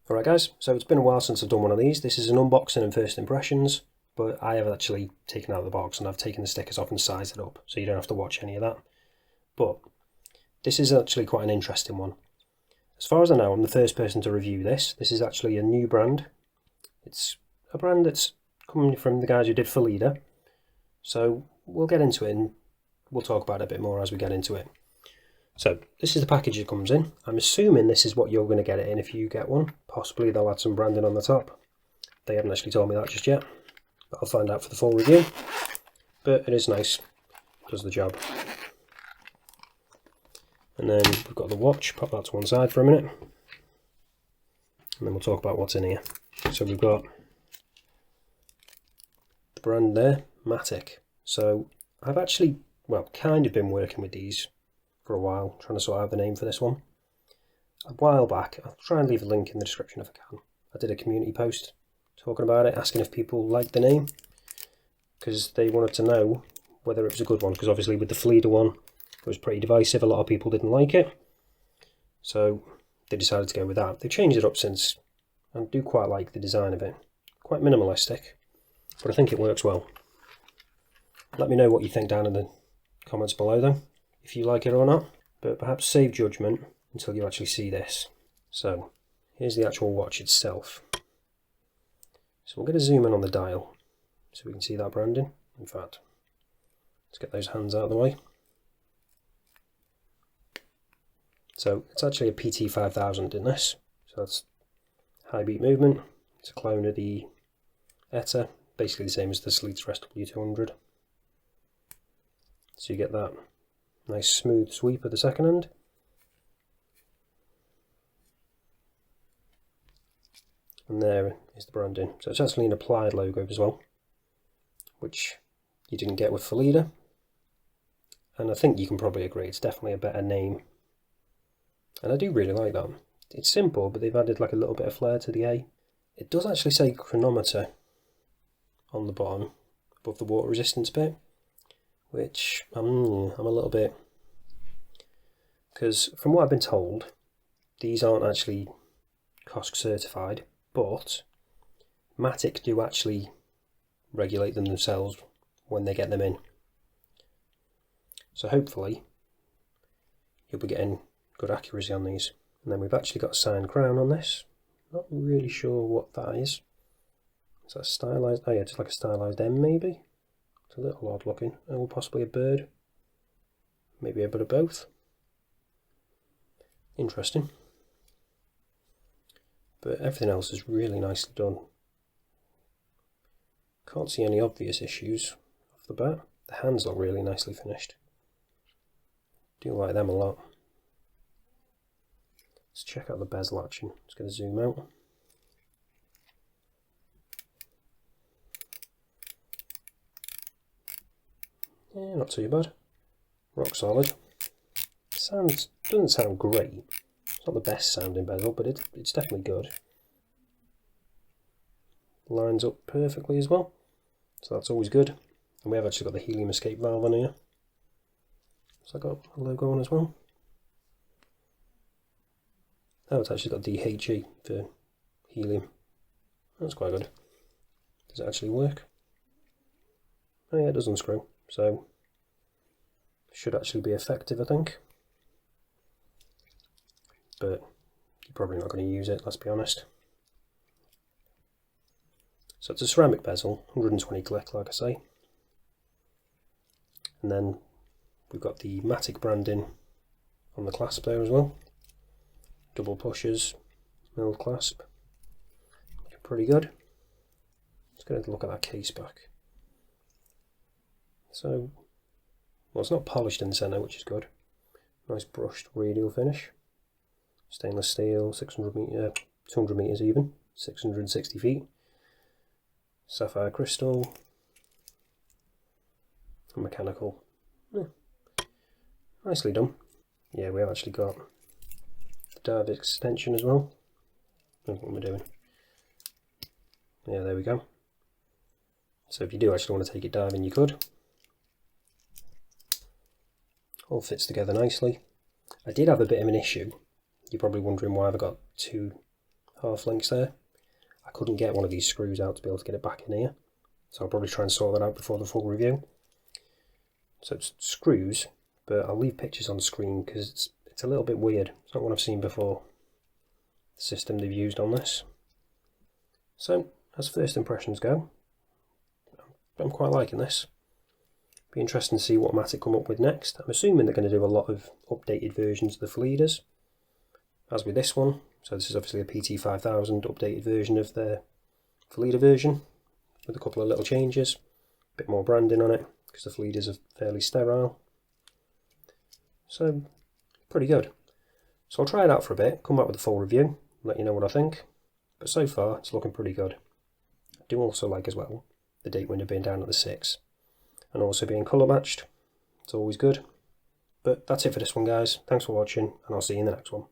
Alright guys, so it's been a while since I've done one of these. This is an unboxing and first impressions, but I have actually taken out the box and I've taken the stickers off and sized it up, so you don't have to watch any of that. But this is actually quite an interesting one. As far as I know, I'm the first person to review this. This is actually a new brand. It's a brand that's coming from the guys who did Phylida. So we'll get into it and we'll talk about it a bit more as we get into it. So this is the package it comes in. I'm assuming this is what you're going to get it in if you get one. Possibly they'll add some branding on the top. They haven't actually told me that just yet, but I'll find out for the full review. But it is nice, does the job. And then we've got the watch, pop that to one side for a minute. And then we'll talk about what's in here. So we've got the brand there, Matic. So I've actually, well, kind of been working with these for a while, trying to sort out the name for this one. A while back, I'll try and leave a link in the description if I can. I did a community post talking about it, asking if people liked the name, because they wanted to know whether it was a good one, because obviously with the Phylida one, it was pretty divisive, a lot of people didn't like it. So they decided to go with that. They've changed it up since, and I do quite like the design of it. Quite minimalistic, but I think it works well. Let me know what you think down in the comments below though, if you like it or not, but perhaps save judgment until you actually see this. So here's the actual watch itself. So we're going to zoom in on the dial so we can see that branding. In fact, let's get those hands out of the way. So it's actually a PT5000 in this, so that's high beat movement. It's a clone of the ETA, basically the same as the Sleets SW200. So you get that nice smooth sweep at the second end. And there is the branding. So it's actually an applied logo as well, which you didn't get with Phylida. And I think you can probably agree it's definitely a better name. And I do really like that. It's simple, but they've added like a little bit of flair to the A. It does actually say chronometer on the bottom, above the water resistance bit, which I'm a little bit, because from what I've been told, these aren't actually COSC certified, but Matic do actually regulate them themselves when they get them in. So hopefully you'll be getting good accuracy on these. And then we've actually got a signed crown on this. Not really sure what that is. Is that stylized? Oh yeah, it's like a stylized M maybe. It's a little odd looking. Oh, possibly a bird. Maybe a bit of both. Interesting. But everything else is really nicely done. Can't see any obvious issues off the bat. The hands look really nicely finished. Do like them a lot. Let's check out the bezel action. Just going to zoom out. Yeah, not too bad. Rock solid. Doesn't sound great. It's not the best sounding bezel, but it's definitely good. Lines up perfectly as well, so that's always good. And we have actually got the helium escape valve on here. So I got a logo on as well. Oh, it's actually got DHE for helium. That's quite good. Does it actually work? Oh yeah, it does unscrew, so should actually be effective, I think. But you're probably not going to use it, let's be honest. So it's a ceramic bezel, 120 click, like I say. And then we've got the Matic branding on the clasp there as well. Double pushers, middle clasp. Looking pretty good. Let's get a look at that case back. So, well, it's not polished in the centre, which is good. Nice brushed radial finish. Stainless steel, 200 metres even, 660 feet. Sapphire crystal. And mechanical. Yeah. Nicely done. Yeah, we have actually got the dive extension as well. I don't know what we're doing. Yeah, there we go. So if you do actually want to take it diving, you could. All fits together nicely. I did have a bit of an issue. You're probably wondering why I've got two half links there. I couldn't get one of these screws out to be able to get it back in here, so I'll probably try and sort that out before the full review. So it's screws, but I'll leave pictures on screen because it's a little bit weird. It's not what I've seen before, the system they've used on this. So as first impressions go, I'm quite liking this. Be interesting to see what Matic come up with next. I'm assuming they're going to do a lot of updated versions of the Phylidas, as with this one. So this is obviously a PT5000 updated version of their Phylida version, with a couple of little changes, a bit more branding on it, because the Phylidas are fairly sterile. So, pretty good. So I'll try it out for a bit, come back with a full review, let you know what I think. But so far, it's looking pretty good. I do also like as well the date window being down at the 6, and also being colour matched. It's always good. But that's it for this one, guys. Thanks for watching, and I'll see you in the next one.